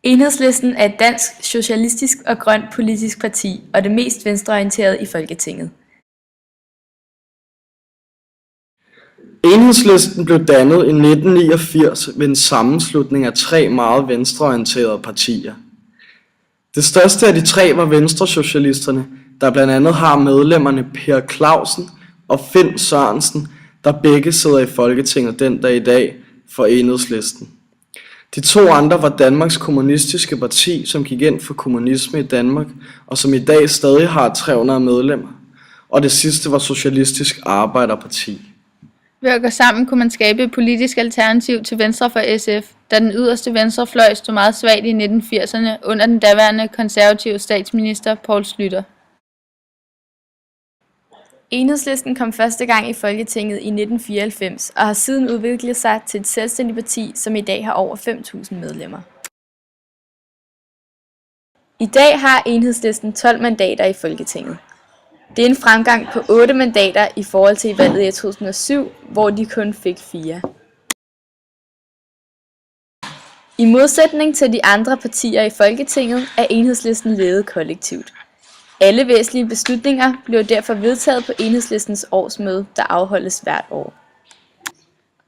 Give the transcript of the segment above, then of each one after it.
Enhedslisten er et dansk socialistisk og grønt politisk parti og det mest venstreorienterede i Folketinget. Enhedslisten blev dannet i 1989 ved en sammenslutning af 3 meget venstreorienterede partier. Det største af de 3 var Venstresocialisterne, der blandt andet har medlemmerne Per Clausen og Finn Sørensen, der begge sidder i Folketinget den dag i dag for Enhedslisten. De 2 andre var Danmarks Kommunistiske Parti, som gik ind for kommunisme i Danmark, og som i dag stadig har 300 medlemmer. Og det sidste var Socialistisk Arbejderparti. Ved at gå sammen kunne man skabe et politisk alternativ til venstre for SF, da den yderste venstrefløj stod meget svagt i 1980'erne under den daværende konservative statsminister Poul Schlüter. Enhedslisten kom første gang i Folketinget i 1994 og har siden udviklet sig til et selvstændigt parti, som i dag har over 5.000 medlemmer. I dag har Enhedslisten 12 mandater i Folketinget. Det er en fremgang på 8 mandater i forhold til valget i 2007, hvor de kun fik 4. I modsætning til de andre partier i Folketinget er Enhedslisten ledet kollektivt. Alle væsentlige beslutninger bliver derfor vedtaget på Enhedslistens årsmøde, der afholdes hvert år.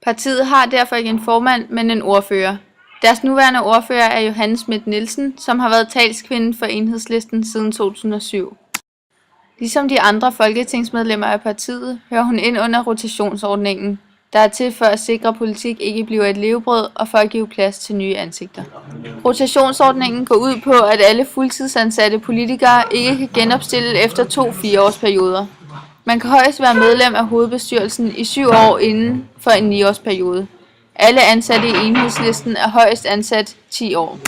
Partiet har derfor ikke en formand, men en ordfører. Deres nuværende ordfører er Johanne Schmidt-Nielsen, som har været talskvinde for Enhedslisten siden 2007. Ligesom de andre folketingsmedlemmer af partiet, hører hun ind under rotationsordningen, der er til for at sikre, at politik ikke bliver et levebrød og for at give plads til nye ansigter. Rotationsordningen går ud på, at alle fuldtidsansatte politikere ikke kan genopstille efter 2 4-årsperioder. Man kan højst være medlem af hovedbestyrelsen i 7 år inden for en 9-årsperiode. Alle ansatte i Enhedslisten er højst ansat 10 år.